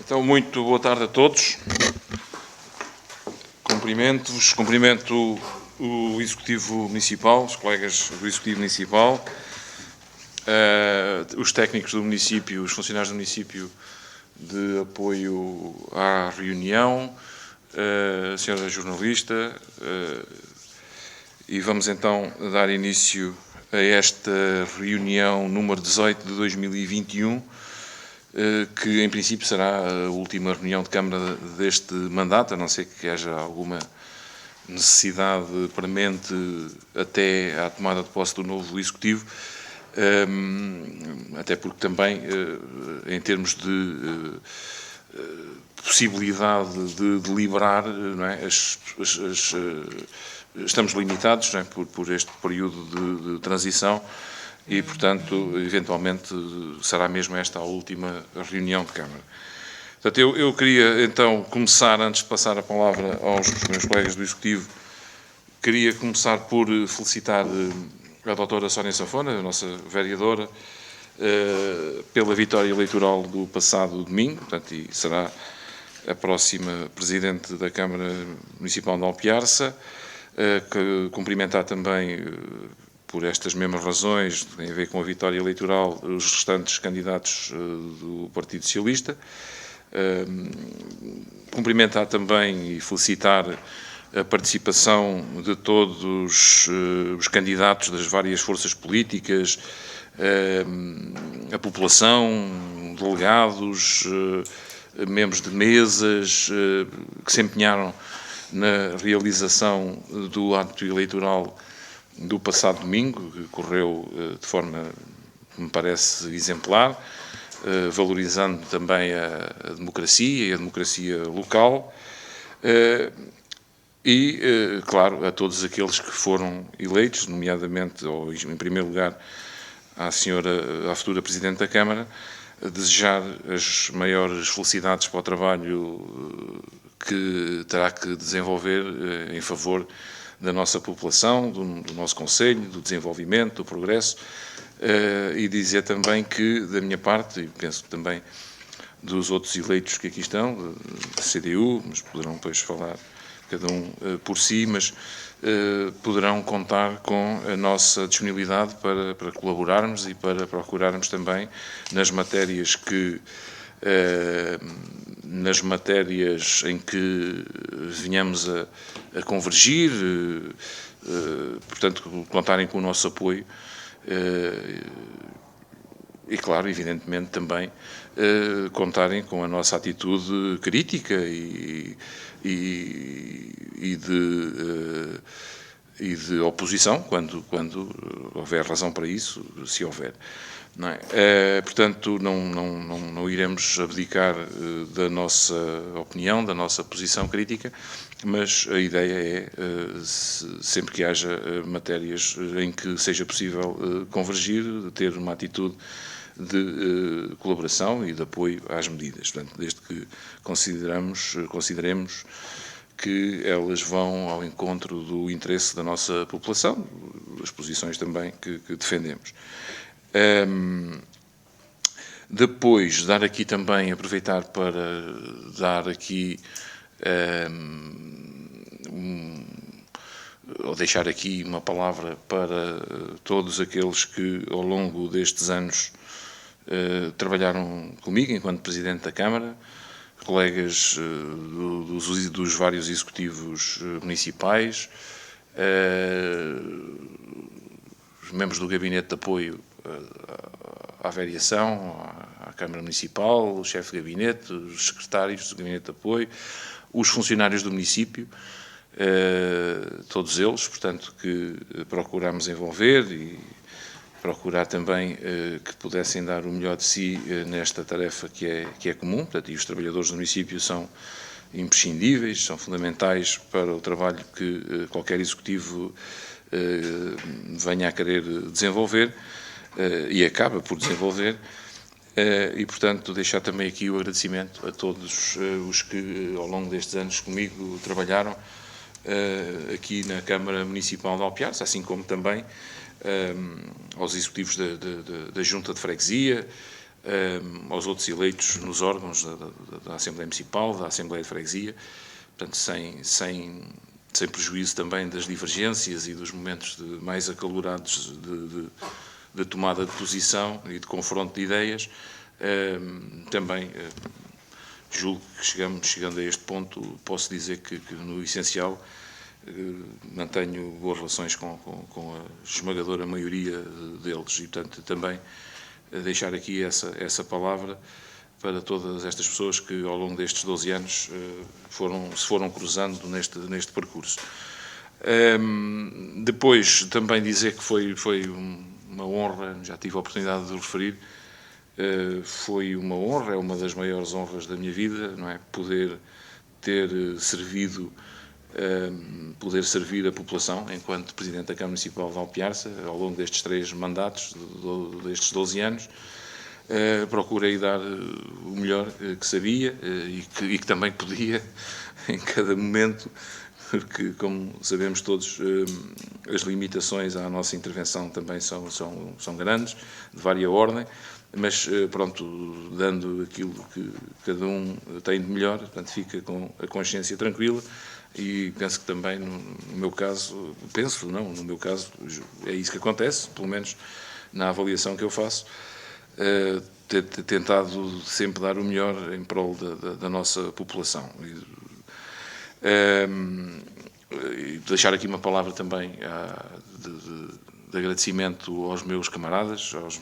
Então, muito boa tarde a todos. Cumprimento-vos, cumprimento o Executivo Municipal, os colegas do Executivo Municipal, os técnicos do município, os funcionários do município de apoio à reunião, a senhora jornalista, e vamos então dar início a esta reunião número 18 de 2021, que em princípio será a última reunião de Câmara deste mandato, a não ser que haja alguma necessidade premente até à tomada de posse do novo Executivo, até porque também, em termos de possibilidade de deliberar, não é, estamos limitados, não é, por este período de transição e, portanto, eventualmente será mesmo esta a última reunião de Câmara. Portanto, eu queria então começar, antes de passar a palavra aos meus colegas do Executivo, queria começar por felicitar a doutora Sónia Sanfona, a nossa vereadora, pela vitória eleitoral do passado domingo, portanto, e será a próxima Presidente da Câmara Municipal de Alpiarça, cumprimentar também, por estas mesmas razões, tem a ver com a vitória eleitoral, os restantes candidatos do Partido Socialista, cumprimentar também e felicitar a participação de todos os candidatos das várias forças políticas, a população, delegados, membros de mesas, que se empenharam na realização do ato eleitoral do passado domingo, que correu de forma, que me parece, exemplar, valorizando também a democracia e a democracia local, e, claro, a todos aqueles que foram eleitos, nomeadamente, ou em primeiro lugar, à futura Presidente da Câmara, desejar as maiores felicidades para o trabalho que terá que desenvolver em favor da nossa população, do nosso concelho, do desenvolvimento, do progresso, e dizer também que, da minha parte, e penso também dos outros eleitos que aqui estão, da CDU, mas poderão depois falar cada um por si, mas poderão contar com a nossa disponibilidade para colaborarmos e para procurarmos também nas matérias em que venhamos a convergir, portanto, contarem com o nosso apoio e, claro, evidentemente também contarem com a nossa atitude crítica e de oposição, quando houver razão para isso, se houver. Não é? Portanto, não iremos abdicar da nossa opinião, da nossa posição crítica, mas a ideia é, sempre que haja matérias em que seja possível convergir, ter uma atitude de colaboração e de apoio às medidas. Portanto, desde que consideremos que elas vão ao encontro do interesse da nossa população, das posições também que defendemos. Depois, aproveitar para dar aqui, ou deixar aqui uma palavra para todos aqueles que, ao longo destes anos, trabalharam comigo enquanto Presidente da Câmara, colegas dos vários executivos municipais, os membros do Gabinete de Apoio à Variação, à Câmara Municipal, o chefe de gabinete, os secretários do Gabinete de Apoio, os funcionários do município, todos eles, portanto, que procuramos envolver e procurar também que pudessem dar o melhor de si nesta tarefa que é comum, portanto, e os trabalhadores do município são imprescindíveis, são fundamentais para o trabalho que qualquer executivo venha a querer desenvolver e acaba por desenvolver, e, portanto, deixar também aqui o agradecimento a todos os que, ao longo destes anos comigo, trabalharam aqui na Câmara Municipal de Alpiarça, assim como também aos executivos da Junta de Freguesia, aos outros eleitos nos órgãos da Assembleia Municipal, da Assembleia de Freguesia, portanto, sem prejuízo também das divergências e dos momentos mais acalorados de tomada de posição e de confronto de ideias. Também julgo que chegando a este ponto, posso dizer que no essencial, mantenho boas relações com a esmagadora maioria deles e, portanto, também deixar aqui essa palavra para todas estas pessoas que ao longo destes 12 anos se foram cruzando neste percurso. Depois também dizer que foi uma honra, já tive a oportunidade de referir, foi uma honra, é uma das maiores honras da minha vida, não é? Poder servir a população enquanto Presidente da Câmara Municipal de Alpiarça ao longo destes 3 mandatos, destes 12 anos. Procurei dar o melhor que sabia e que também podia em cada momento, porque, como sabemos todos, as limitações à nossa intervenção também são grandes, de vária ordem, mas pronto, dando aquilo que cada um tem de melhor, portanto fica com a consciência tranquila. E penso que também, no meu caso, é isso que acontece, pelo menos na avaliação que eu faço, ter tentado sempre dar o melhor em prol da nossa população. E deixar aqui uma palavra também de agradecimento aos meus camaradas, aos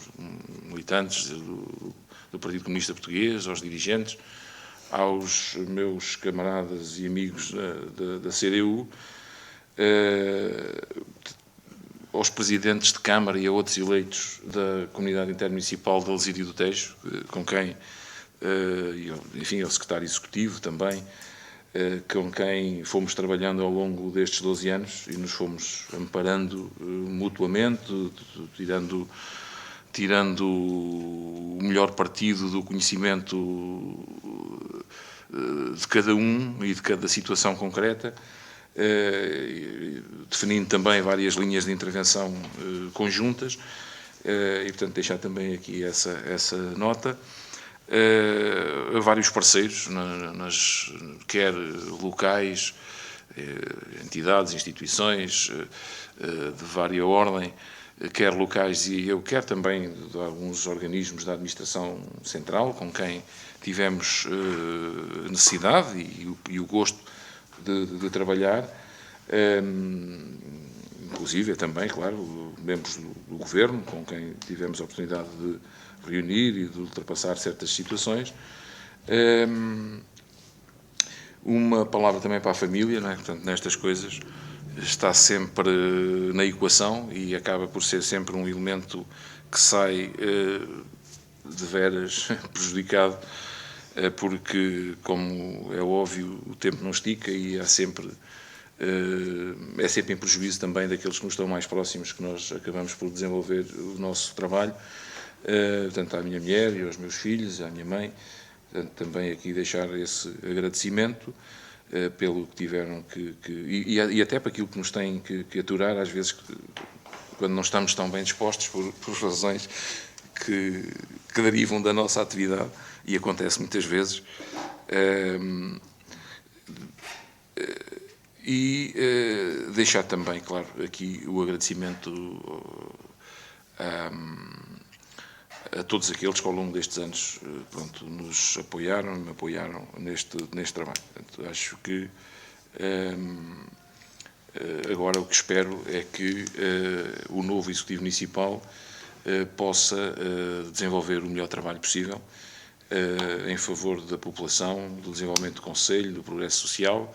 militantes do Partido Comunista Português, aos dirigentes, aos meus camaradas e amigos da CDU, aos presidentes de Câmara e a outros eleitos da Comunidade Intermunicipal de Alzide do Tejo, com quem, enfim, ao Secretário Executivo também, com quem fomos trabalhando ao longo destes 12 anos e nos fomos amparando mutuamente, tirando o melhor partido do conhecimento de cada um e de cada situação concreta, definindo também várias linhas de intervenção conjuntas, e, portanto, deixar também aqui essa nota. A vários parceiros, quer locais, entidades, instituições de vária ordem, quer locais e eu quero também de alguns organismos da administração central com quem tivemos necessidade e o gosto de trabalhar, inclusive também, claro, membros do Governo com quem tivemos a oportunidade de reunir e de ultrapassar certas situações. Uma palavra também para a família, não é? Portanto, nestas coisas está sempre na equação e acaba por ser sempre um elemento que sai de veras prejudicado, porque, como é óbvio, o tempo não estica e é sempre em prejuízo também daqueles que nos estão mais próximos que nós acabamos por desenvolver o nosso trabalho, portanto, à minha mulher e aos meus filhos, à minha mãe. Portanto, também aqui deixar esse agradecimento pelo que tiveram e até para aquilo que nos têm que aturar, às vezes, quando não estamos tão bem dispostos por razões que derivam da nossa atividade, e acontece muitas vezes. Deixar também, claro, aqui o agradecimento a todos aqueles que ao longo destes anos pronto, nos apoiaram e me apoiaram neste trabalho. Portanto, acho que agora o que espero é que o novo Executivo Municipal possa desenvolver o melhor trabalho possível em favor da população, do desenvolvimento do Concelho, do progresso social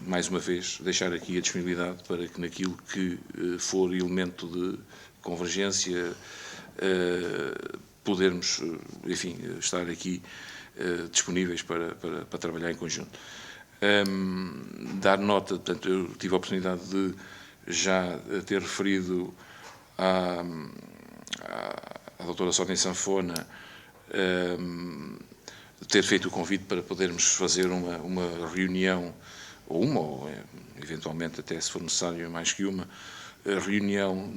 mais uma vez, deixar aqui a disponibilidade para que naquilo que for elemento de convergência podermos, enfim, estar aqui disponíveis para trabalhar em conjunto. Dar nota, portanto, eu tive a oportunidade de já ter referido à doutora Sónia Sanfona ter feito o convite para podermos fazer uma reunião, ou eventualmente até se for necessário mais que uma, reunião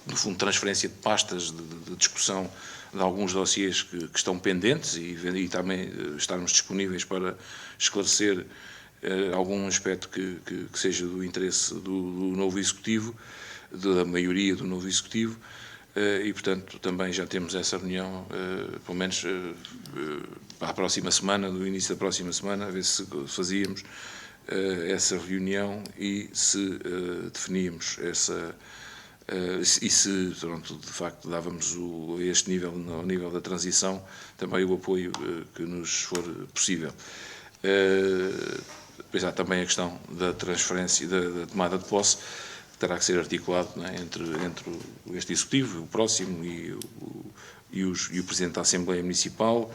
no fundo, transferência de pastas, de discussão de alguns dossiês que estão pendentes e também estarmos disponíveis para esclarecer algum aspecto que seja do interesse do novo Executivo, da maioria do novo Executivo, e, portanto, também já temos essa reunião, pelo menos para a próxima semana, no início da próxima semana, a ver se fazíamos essa reunião e se definíamos essa... e se, pronto, de facto, dávamos a este nível, ao nível da transição, também o apoio que nos for possível. Depois há também a questão da transferência, da tomada de posse, que terá que ser articulado, não é, entre este Executivo, o próximo, e o Presidente da Assembleia Municipal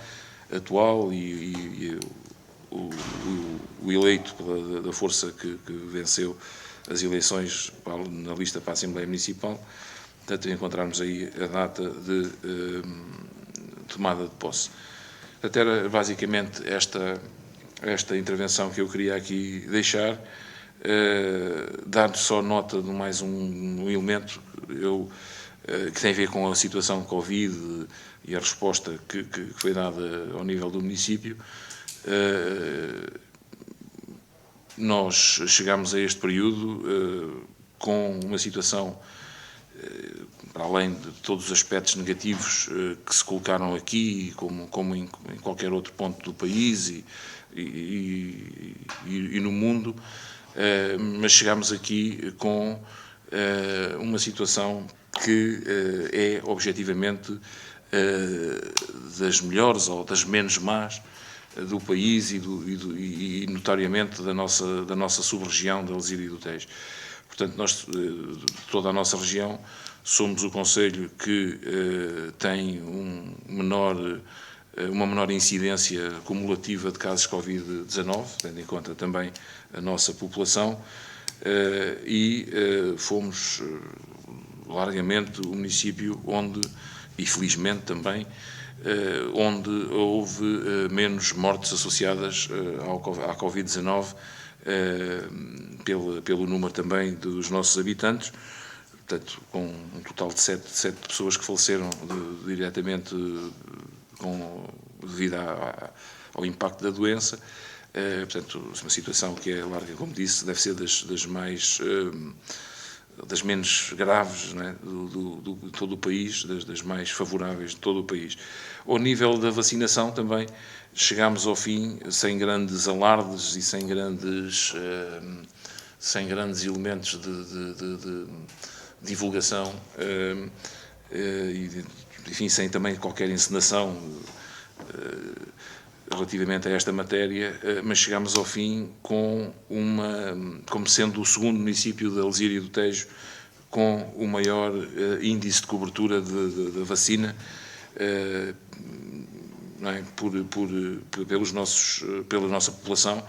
atual e o eleito da força que venceu as eleições na lista para a Assembleia Municipal. Portanto, encontrarmos aí a data de tomada de posse. Portanto, era basicamente esta intervenção que eu queria aqui deixar, dar só nota de mais um elemento que tem a ver com a situação Covid e a resposta que foi dada ao nível do município. Nós chegámos a este período com uma situação, para além de todos os aspectos negativos que se colocaram aqui, como em qualquer outro ponto do país e no mundo, mas chegámos aqui com uma situação que é objetivamente das melhores ou das menos más do país e notoriamente da nossa sub-região da Alzira e do Tejo. Portanto, nós, toda a nossa região, somos o concelho que tem uma menor incidência cumulativa de casos Covid-19, tendo em conta também a nossa população, e fomos largamente o município onde, e felizmente também, onde houve menos mortes associadas à Covid-19 pelo número também dos nossos habitantes, portanto, com um total de 7 pessoas que faleceram diretamente devido ao impacto da doença. Portanto, uma situação que é larga, como disse, deve ser das menos graves, né, de todo o país, das mais favoráveis de todo o país. Ao nível da vacinação também chegámos ao fim sem grandes alardes e sem grandes elementos de divulgação e, enfim, sem também qualquer encenação relativamente a esta matéria, mas chegámos ao fim como sendo o segundo município da Alzira e do Tejo com o maior índice de cobertura da vacina, não é? Pela nossa população.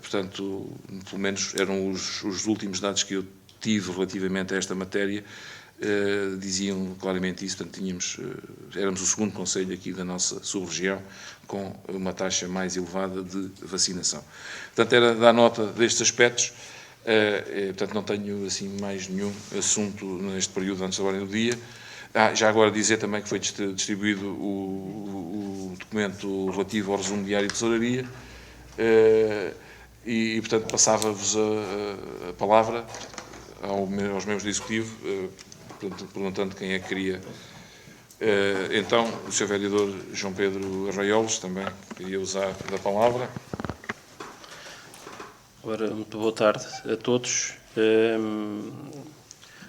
Portanto, pelo menos eram os últimos dados que eu tive relativamente a esta matéria, diziam claramente isso. Portanto, éramos o segundo concelho aqui da nossa sub-região com uma taxa mais elevada de vacinação. Portanto, era dar nota destes aspectos. Portanto, não tenho assim mais nenhum assunto neste período antes da ordem do dia. Já agora dizer também que foi distribuído o documento relativo ao resumo diário de tesouraria e portanto, passava-vos a palavra aos membros do Executivo, perguntando quem é que queria. Então, o Sr. Vereador João Pedro Arraiolos também queria usar da palavra. Ora, muito boa tarde a todos.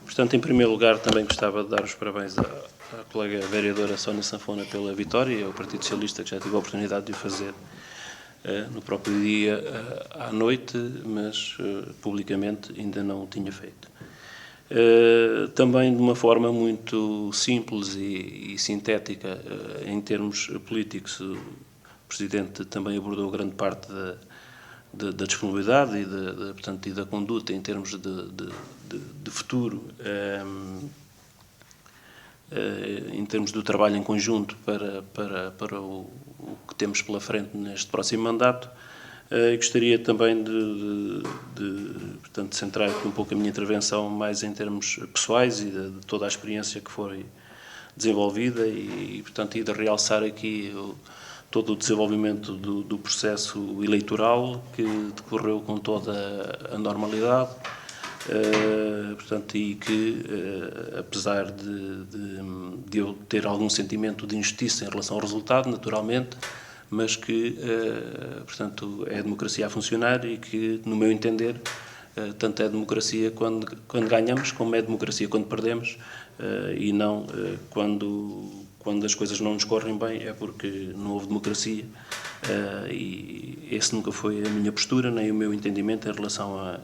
Portanto, em primeiro lugar, também gostava de dar os parabéns à colega vereadora Sónia Sanfona pela vitória e ao Partido Socialista, que já tive a oportunidade de o fazer no próprio dia à noite, mas publicamente ainda não o tinha feito. Também de uma forma muito simples e sintética, em termos políticos, o Presidente também abordou grande parte da disponibilidade e da conduta em termos de futuro, em termos do trabalho em conjunto para o que temos pela frente neste próximo mandato. Gostaria também portanto, centrar aqui um pouco a minha intervenção mais em termos pessoais e de toda a experiência que foi desenvolvida e portanto, de realçar aqui todo o desenvolvimento do processo eleitoral que decorreu com toda a normalidade, portanto, e que, apesar de eu ter algum sentimento de injustiça em relação ao resultado, naturalmente, mas que, portanto, é a democracia a funcionar e que, no meu entender, tanto é democracia quando ganhamos, como é democracia quando perdemos, e não quando as coisas não nos correm bem, é porque não houve democracia. E esse nunca foi a minha postura, nem o meu entendimento em relação a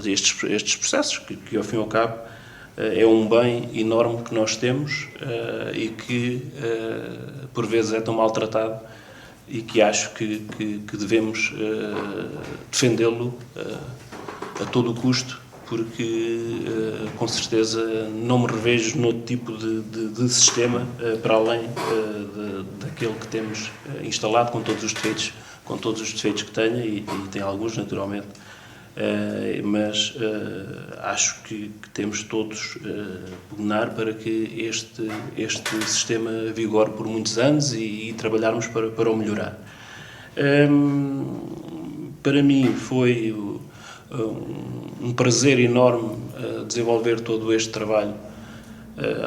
estes processos, que ao fim e ao cabo é um bem enorme que nós temos e que por vezes é tão maltratado e que acho que devemos defendê-lo a todo o custo, porque com certeza não me revejo noutro tipo de sistema para além daquele que temos instalado, com todos os defeitos que tenha, e tem alguns naturalmente, mas acho que temos todos pugnar para que este sistema vigore por muitos anos e trabalharmos para o melhorar. Para mim foi um prazer enorme desenvolver todo este trabalho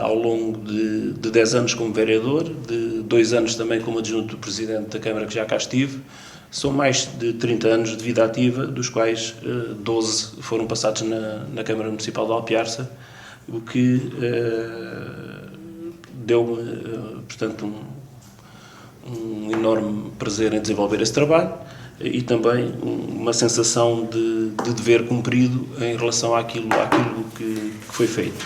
ao longo de 10 anos como vereador, de 2 anos também como adjunto do Presidente da Câmara, que já cá estive. São mais de 30 anos de vida ativa, dos quais 12 foram passados na Câmara Municipal de Alpiarça, o que deu-me, portanto, um enorme prazer em desenvolver esse trabalho e também uma sensação de dever cumprido em relação àquilo que foi feito.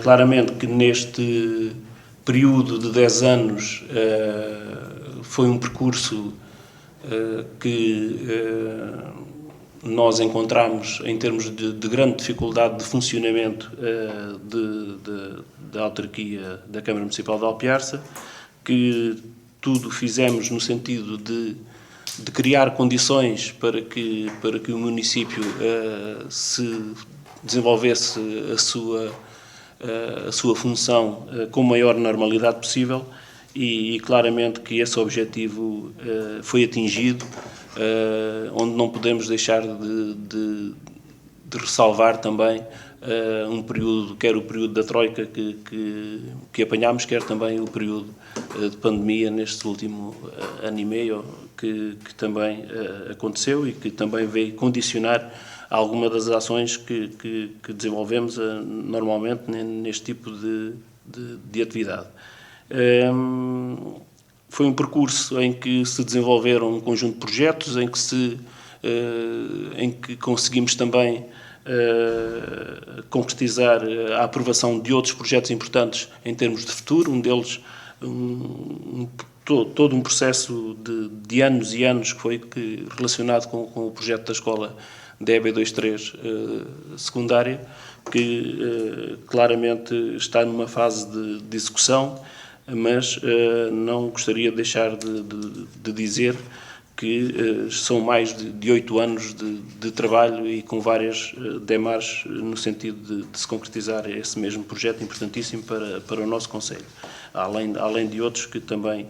Claramente que neste período de 10 anos foi um percurso que nós encontramos em termos de grande dificuldade de funcionamento da autarquia da Câmara Municipal de Alpiarça, que tudo fizemos no sentido de criar condições para que o município se desenvolvesse a sua função com a maior normalidade possível e claramente que esse objetivo foi atingido, onde não podemos deixar de ressalvar também um período, quer o período da Troika que apanhámos, quer também o período de pandemia neste último ano e meio que também aconteceu e que também veio condicionar alguma das ações que desenvolvemos normalmente neste tipo de atividade. Foi um percurso em que se desenvolveram um conjunto de projetos, em que conseguimos também concretizar a aprovação de outros projetos importantes em termos de futuro, um deles todo um processo de anos e anos que foi relacionado com o projeto da escola da EB23 secundária, que claramente está numa fase de execução, mas não gostaria de deixar de dizer que são mais de 8 anos de trabalho e com várias démarches no sentido de se concretizar esse mesmo projeto importantíssimo para o nosso concelho, além de outros que também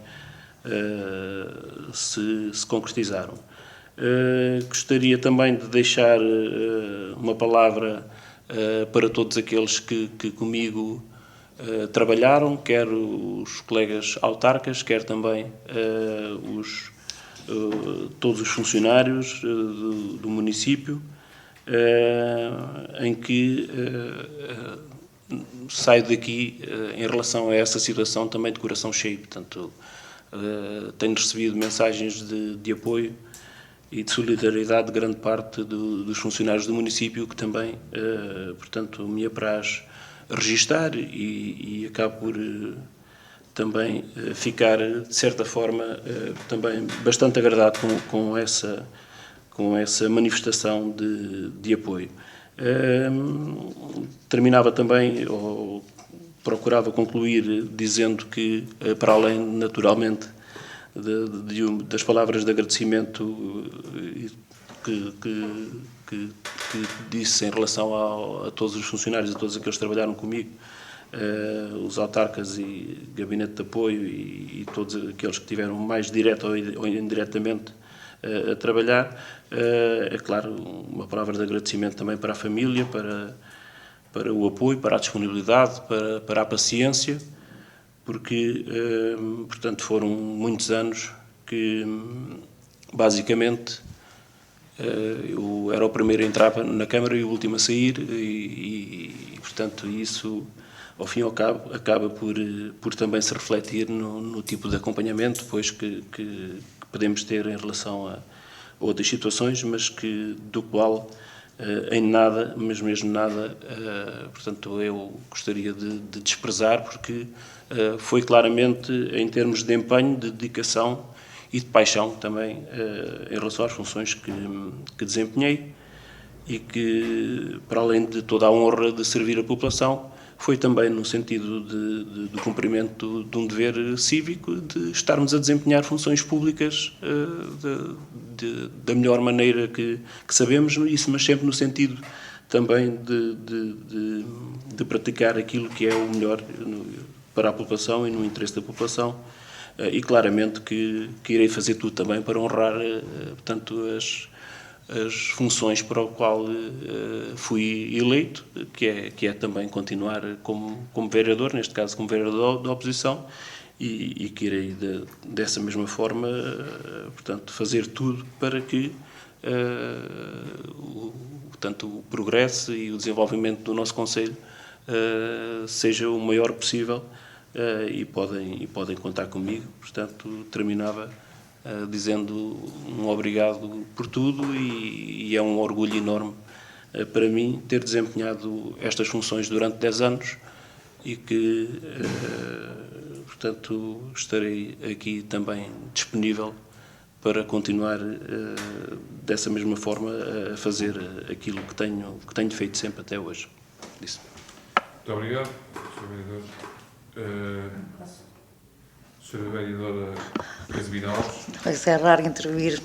se concretizaram. Gostaria também de deixar uma palavra para todos aqueles que comigo trabalharam, quer os colegas autarcas, quer também todos os funcionários do município, em que saio daqui em relação a essa situação também de coração cheio. Portanto, tenho recebido mensagens de apoio e de solidariedade de grande parte dos funcionários do município, que também, portanto, me apraz registar e acabo por também ficar, de certa forma, também bastante agradado com essa manifestação de apoio. Terminava também, ou procurava concluir, dizendo que, para além, naturalmente, das palavras de agradecimento que disse em relação a todos os funcionários, a todos aqueles que trabalharam comigo, os autarcas e gabinete de apoio e todos aqueles que tiveram mais direto ou indiretamente a trabalhar. É claro, uma palavra de agradecimento também para a família, para o apoio, para a disponibilidade, para a paciência, porque, portanto, foram muitos anos que, basicamente, eu era o primeiro a entrar na Câmara e o último a sair e portanto, isso, ao fim e ao cabo, acaba por também se refletir no tipo de acompanhamento depois que podemos ter em relação a outras situações, mas do qual em nada, mas mesmo nada, portanto, eu gostaria de desprezar, porque foi claramente, em termos de empenho, de dedicação e de paixão também, em relação às funções que desempenhei, e que, para além de toda a honra de servir a população, foi também no sentido do cumprimento de um dever cívico, de estarmos a desempenhar funções públicas da melhor maneira que sabemos, isso, mas sempre no sentido também de praticar aquilo que é o melhor para a população e no interesse da população, e claramente que irei fazer tudo também para honrar, portanto, as funções para o qual fui eleito, que é também continuar como vereador, neste caso como vereador da oposição, e que irei dessa mesma forma, portanto, fazer tudo para que portanto, o progresso e o desenvolvimento do nosso concelho seja o maior possível, e podem contar comigo. Portanto, terminava dizendo um obrigado por tudo, e é um orgulho enorme para mim ter desempenhado estas funções durante 10 anos e que, portanto, estarei aqui também disponível para continuar dessa mesma forma a fazer aquilo que tenho feito sempre até hoje. Isso. Muito obrigado, Sr. Vereador. Sra. Vereadora Casabina Alves. Pois é raro intervir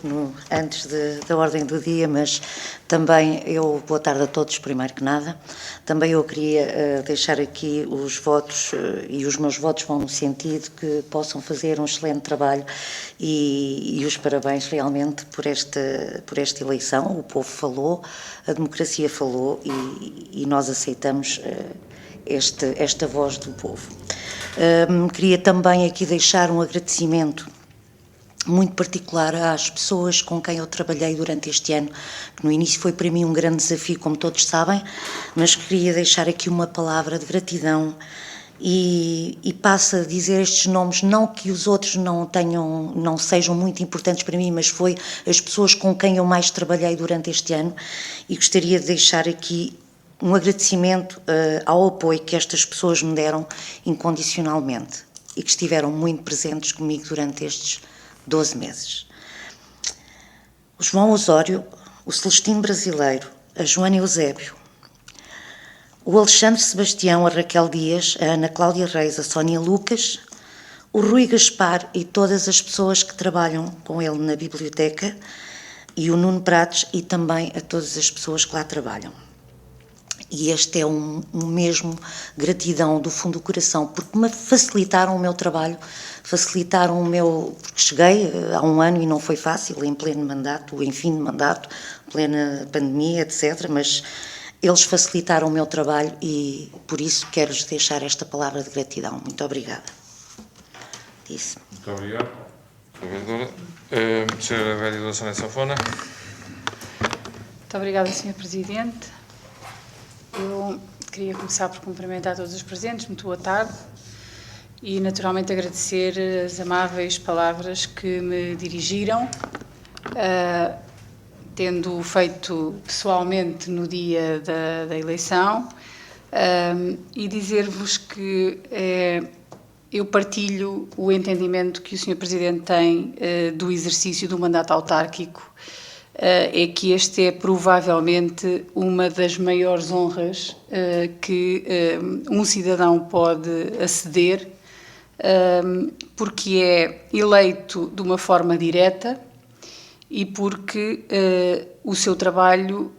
antes da ordem do dia, mas também boa tarde a todos, primeiro que nada. Também eu queria deixar aqui os votos, e os meus votos vão no sentido que possam fazer um excelente trabalho, e os parabéns realmente por esta eleição. O povo falou, a democracia falou, e nós aceitamos esta voz do povo. Queria também aqui deixar um agradecimento muito particular às pessoas com quem eu trabalhei durante este ano, que no início foi para mim um grande desafio, como todos sabem, mas queria deixar aqui uma palavra de gratidão e passo a dizer estes nomes, não que os outros não sejam muito importantes para mim, mas foi as pessoas com quem eu mais trabalhei durante este ano, e gostaria de deixar aqui um agradecimento ao apoio que estas pessoas me deram incondicionalmente e que estiveram muito presentes comigo durante estes 12 meses. O João Osório, o Celestino Brasileiro, a Joana Eusébio, o Alexandre Sebastião, a Raquel Dias, a Ana Cláudia Reis, a Sónia Lucas, o Rui Gaspar e todas as pessoas que trabalham com ele na biblioteca, e o Nuno Prates, e também a todas as pessoas que lá trabalham. E este é um mesmo gratidão do fundo do coração, porque me facilitaram o meu trabalho, facilitaram porque cheguei há um ano e não foi fácil, em pleno mandato, em fim de mandato, plena pandemia, etc., mas eles facilitaram o meu trabalho, e por isso quero-lhes deixar esta palavra de gratidão. Muito obrigada. Disse. Muito obrigado, Vereadora. Sra. Vereadora Sónia Sanfona. Muito obrigada, Sr. Presidente. Eu queria começar por cumprimentar todos os presentes, muito boa tarde, e naturalmente agradecer as amáveis palavras que me dirigiram, tendo feito pessoalmente no dia da eleição, e dizer-vos que eu partilho o entendimento que o Sr. Presidente tem do exercício do mandato autárquico. É que este é provavelmente uma das maiores honras que um cidadão pode aceder porque é eleito de uma forma direta e porque o seu trabalho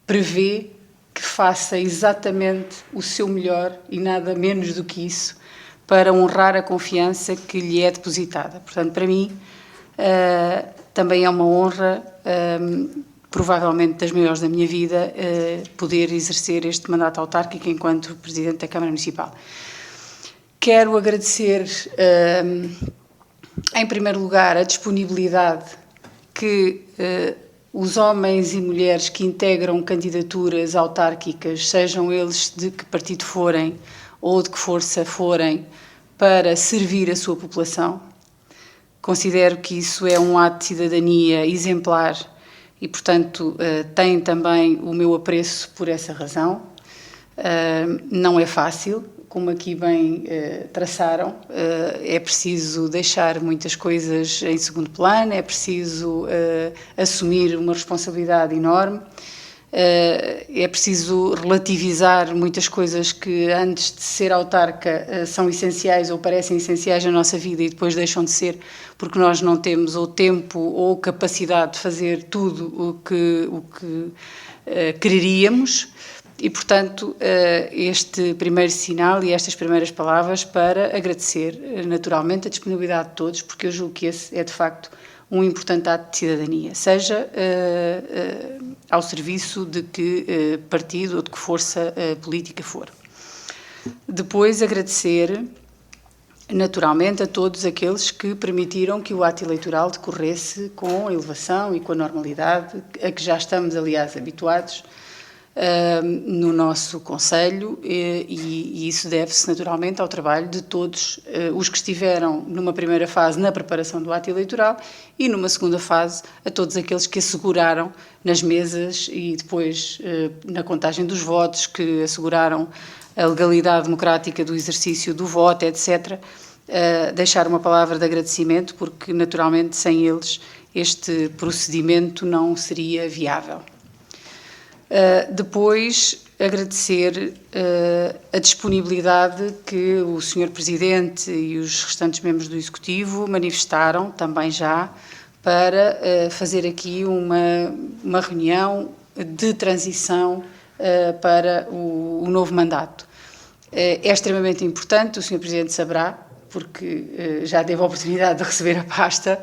prevê que faça exatamente o seu melhor e nada menos do que isso para honrar a confiança que lhe é depositada. Portanto, para mim, também é uma honra, provavelmente das maiores da minha vida, poder exercer este mandato autárquico enquanto Presidente da Câmara Municipal. Quero agradecer, em primeiro lugar, a disponibilidade que os homens e mulheres que integram candidaturas autárquicas, sejam eles de que partido forem ou de que força forem, para servir a sua população. Considero que isso é um ato de cidadania exemplar e, portanto, tem também o meu apreço por essa razão. Não é fácil, como aqui bem traçaram, é preciso deixar muitas coisas em segundo plano, é preciso assumir uma responsabilidade enorme, é preciso relativizar muitas coisas que antes de ser autarca são essenciais ou parecem essenciais na nossa vida e depois deixam de ser porque nós não temos ou tempo ou capacidade de fazer tudo o que quereríamos. E, portanto, este primeiro sinal e estas primeiras palavras para agradecer naturalmente a disponibilidade de todos, porque eu julgo que esse é de facto um importante ato de cidadania, seja ao serviço de que partido ou de que força política for. Depois, agradecer naturalmente a todos aqueles que permitiram que o ato eleitoral decorresse com a elevação e com a normalidade a que já estamos, aliás, habituados no nosso Conselho, e isso deve-se naturalmente ao trabalho de todos os que estiveram numa primeira fase na preparação do ato eleitoral e numa segunda fase a todos aqueles que asseguraram nas mesas e depois na contagem dos votos, que asseguraram a legalidade democrática do exercício do voto, etc. Deixar uma palavra de agradecimento, porque naturalmente sem eles este procedimento não seria viável. Depois, agradecer a disponibilidade que o Sr. Presidente e os restantes membros do Executivo manifestaram, também já, para fazer aqui uma reunião de transição para o novo mandato. É extremamente importante, o Sr. Presidente saberá, porque já teve a oportunidade de receber a pasta.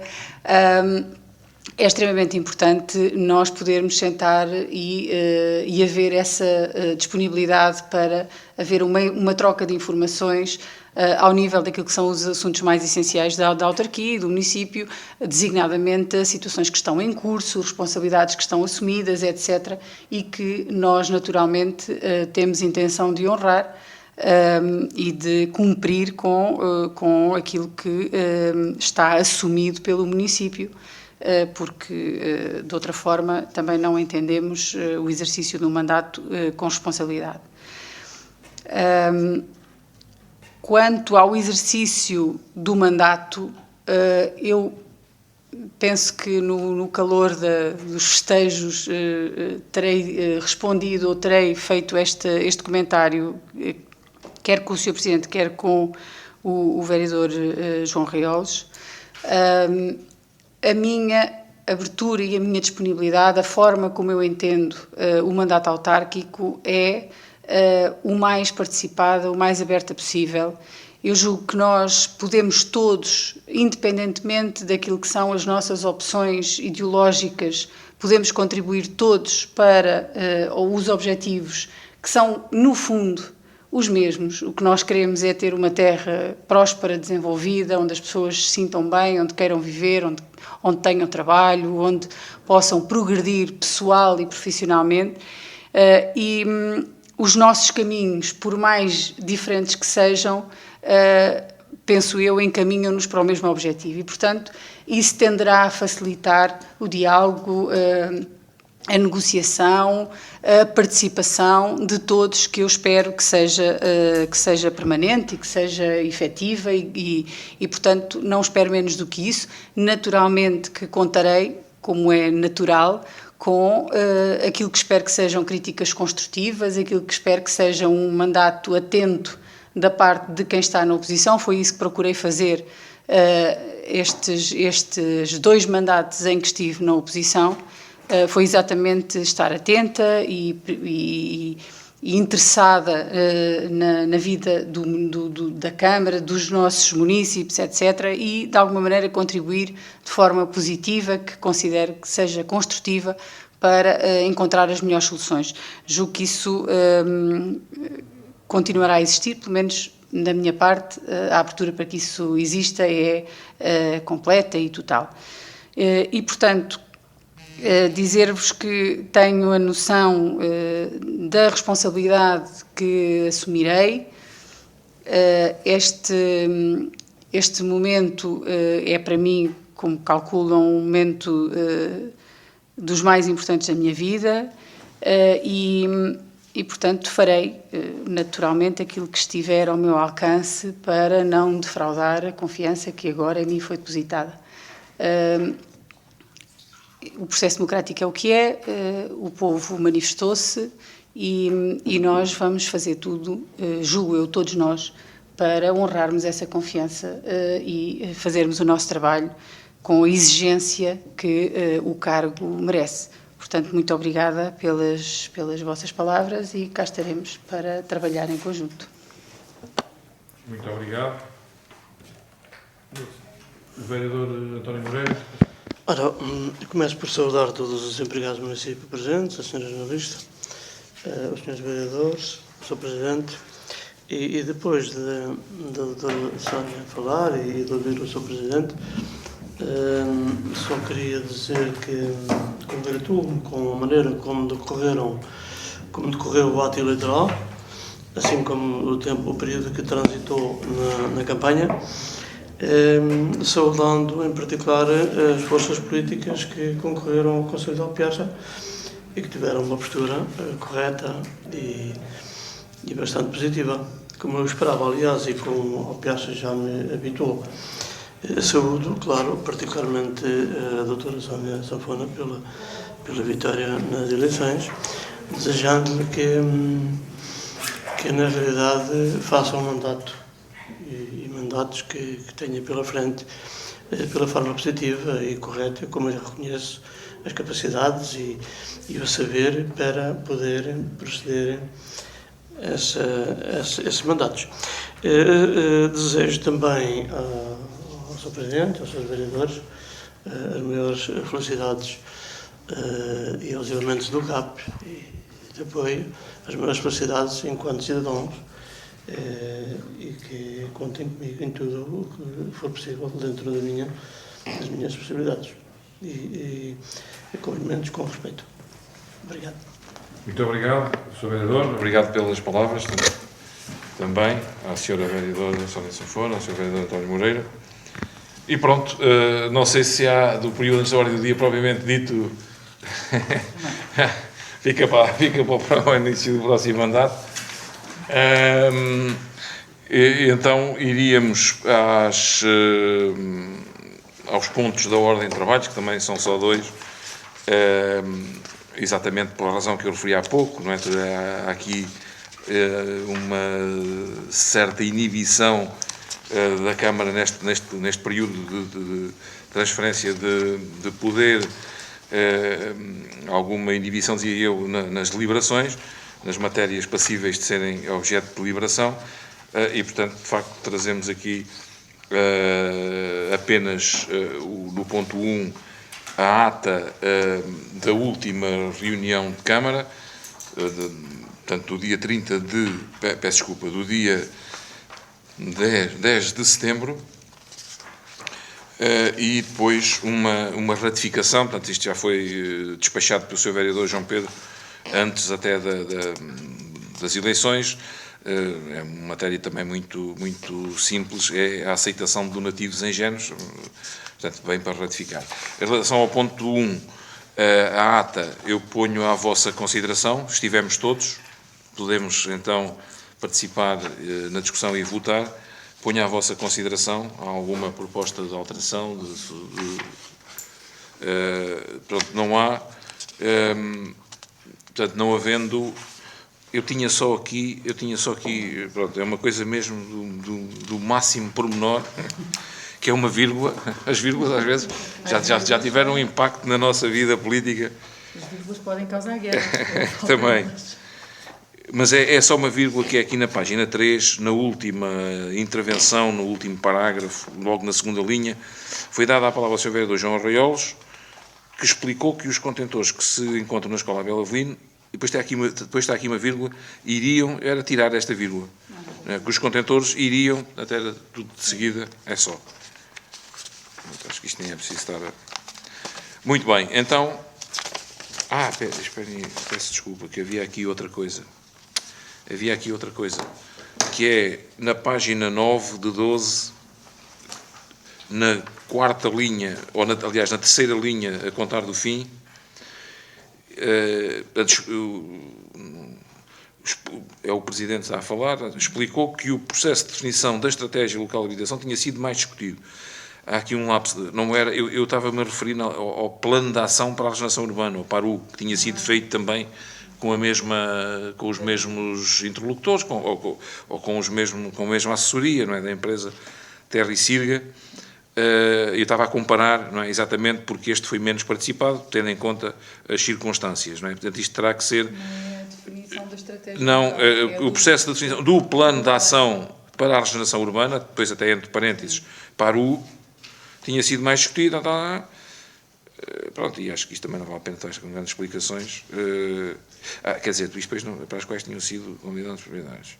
É extremamente importante nós podermos sentar e haver essa disponibilidade para haver uma troca de informações ao nível daquilo que são os assuntos mais essenciais da autarquia e do município, designadamente situações que estão em curso, responsabilidades que estão assumidas, etc., e que nós, naturalmente, temos intenção de honrar e de cumprir com aquilo que está assumido pelo município, porque, de outra forma, também não entendemos o exercício do mandato com responsabilidade. Quanto ao exercício do mandato, eu penso que no calor dos festejos terei respondido ou terei feito este comentário, quer com o Sr. Presidente, quer com o vereador João Reolos. A minha abertura e a minha disponibilidade, a forma como eu entendo o mandato autárquico é o mais participada, o mais aberta possível. Eu julgo que nós podemos todos, independentemente daquilo que são as nossas opções ideológicas, podemos contribuir todos para os objetivos que são, no fundo, os mesmos. O que nós queremos é ter uma terra próspera, desenvolvida, onde as pessoas se sintam bem, onde queiram viver, onde tenham trabalho, onde possam progredir pessoal e profissionalmente. Os nossos caminhos, por mais diferentes que sejam, penso eu, encaminham-nos para o mesmo objetivo. E, portanto, isso tenderá a facilitar o diálogo, a negociação, a participação de todos, que eu espero que seja permanente e que seja efetiva e, portanto, não espero menos do que isso. Naturalmente que contarei, como é natural, com aquilo que espero que sejam críticas construtivas, aquilo que espero que seja um mandato atento da parte de quem está na oposição. Foi isso que procurei fazer estes 2 mandatos em que estive na oposição. Foi exatamente estar atenta e interessada na vida da Câmara, dos nossos municípios, etc., e, de alguma maneira, contribuir de forma positiva, que considero que seja construtiva, para encontrar as melhores soluções. Julgo que isso continuará a existir, pelo menos da minha parte, a abertura para que isso exista é completa e total. E, portanto, dizer-vos que tenho a noção da responsabilidade que assumirei. Este momento é para mim, como calculam, um momento dos mais importantes da minha vida e, portanto, farei naturalmente aquilo que estiver ao meu alcance para não defraudar a confiança que agora em mim foi depositada. O processo democrático é o que é, o povo manifestou-se e nós vamos fazer tudo, julgo eu, todos nós, para honrarmos essa confiança e fazermos o nosso trabalho com a exigência que o cargo merece. Portanto, muito obrigada pelas vossas palavras e cá estaremos para trabalhar em conjunto. Muito obrigado. O vereador António Moreira. Ora, começo por saudar todos os empregados do município presentes, a senhora jornalista, os senhores vereadores, o Sr. Presidente, e depois da doutora Sónia falar e de ouvir o Sr. Presidente, só queria dizer que congratulo-me com a maneira como decorreu o ato eleitoral, assim como o período que transitou na campanha, saudando em particular as forças políticas que concorreram ao Conselho de Alpiarça e que tiveram uma postura correta e bastante positiva, como eu esperava, aliás, e como Alpiarça já me habituou. Saúdo, claro, particularmente a doutora Sónia Sanfona pela vitória nas eleições, desejando-lhe que na realidade faça um mandato e mandatos que tenha pela frente pela forma positiva e correta, como eu já reconheço as capacidades e o saber para poder proceder a esses mandatos. Desejo também ao Sr. Presidente, aos seus vereadores, as maiores felicidades e aos elementos do CAP e de apoio, as maiores felicidades enquanto cidadãos, e que contem comigo em tudo o que for possível dentro das minhas possibilidades e cumprimentos com respeito. Obrigado. Muito obrigado, Sr. Vereador. Obrigado pelas palavras também à Sra. Vereadora Sónia Sanfona, ao Sr. Vereador António Moreira. E pronto, não sei se há do período antes da ordem do dia propriamente dito, fica para o início do próximo mandato. Então iríamos aos pontos da ordem de trabalhos, que também são só 2, exatamente pela razão que eu referi há pouco, não é? Há aqui uma certa inibição da Câmara neste período de transferência de poder, alguma inibição, dizia eu, nas deliberações, nas matérias passíveis de serem objeto de deliberação, e, portanto, de facto, trazemos aqui apenas no ponto 1 a ata da última reunião de Câmara, portanto, do dia 30 do dia 10 de setembro, e depois uma ratificação, portanto, isto já foi despachado pelo Sr. Vereador João Pedro, antes até das eleições. É uma matéria também muito simples, é a aceitação de donativos em géneros, portanto, bem para ratificar. Em relação ao ponto 1, a ata eu ponho à vossa consideração, estivemos todos, podemos então participar na discussão e votar. Ponho à vossa consideração. Há alguma proposta de alteração? Pronto, não há. Portanto, não havendo, eu tinha só aqui, pronto, é uma coisa mesmo do máximo pormenor, que é uma vírgula. As vírgulas, às vezes, já tiveram um impacto na nossa vida política. As vírgulas podem causar guerra. Também. Mas é só uma vírgula que é aqui na página 3, na última intervenção, no último parágrafo, logo na segunda linha, foi dada a palavra ao Sr. Vereador João Arraiolos, que explicou que os contentores que se encontram na Escola Abel Avelino, e depois está aqui uma vírgula, era tirar esta vírgula, que os contentores iriam, até tudo de seguida, é só. Acho que isto nem é preciso estar Muito bem, então... esperem, peço desculpa, que havia aqui outra coisa. Que é, na página 9 de 12, na quarta linha, aliás, na terceira linha, a contar do fim, é o Presidente a falar, explicou que o processo de definição da estratégia local de habitação tinha sido mais discutido. Há aqui um lapso, eu estava-me a referir ao plano de ação para a regeneração urbana, o PARU, que tinha sido feito também com os mesmos interlocutores, ou com a mesma assessoria, não é, da empresa Terra e Sirga. Eu estava a comparar, não é, exatamente porque este foi menos participado, tendo em conta as circunstâncias, não é? Portanto, isto terá que ser... Não é a definição da estratégia. Não, o processo de definição do plano de ação para a regeneração urbana, depois até entre parênteses, PARU, tinha sido mais discutido, pronto, e acho que isto também não vale a pena estar com grandes explicações. Quer dizer, isto depois para as quais tinham sido convidados proprietários.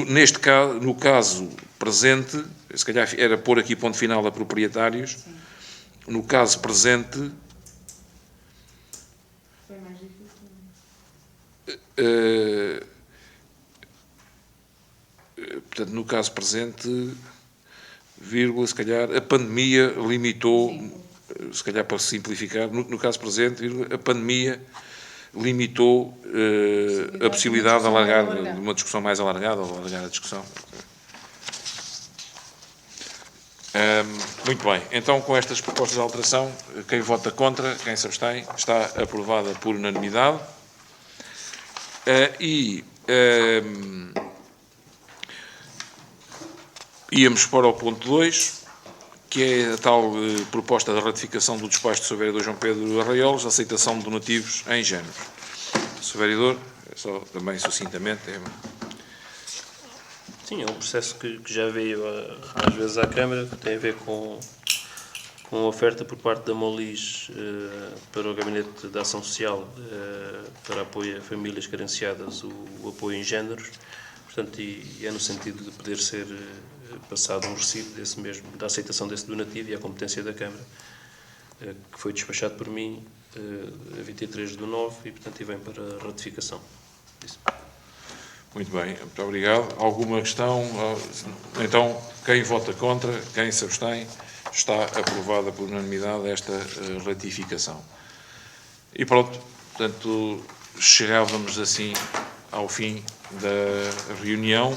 Neste caso, no caso presente, se calhar era pôr aqui ponto final a proprietários. Sim. No caso presente, foi mais difícil. Portanto, no caso presente, vírgula, se calhar, a pandemia limitou, se calhar para simplificar, no caso presente, vírgula, a pandemia limitou a possibilidade de uma discussão mais alargada, ou alargar a discussão. Muito bem, então com estas propostas de alteração, quem vota contra, quem se abstém, está aprovada por unanimidade. Íamos para o ponto 2, que é a tal proposta da ratificação do despacho do Sr. Vereador João Pedro Arraiolos, a aceitação de donativos em género. Sr. Vereador, só também sucintamente. Sim, é um processo que já veio às vezes à Câmara, que tem a ver com a oferta por parte da Molis para o Gabinete de Ação Social para apoio a famílias carenciadas, o apoio em géneros. Portanto, e é no sentido de poder ser passado um recibo da aceitação desse donativo e à competência da Câmara, que foi despachado por mim a 23/9 e, portanto, vem para ratificação. Isso. Muito bem, muito obrigado. Alguma questão? Então, quem vota contra, quem se abstém, está aprovada por unanimidade esta ratificação. E pronto, portanto, chegávamos assim ao fim da reunião.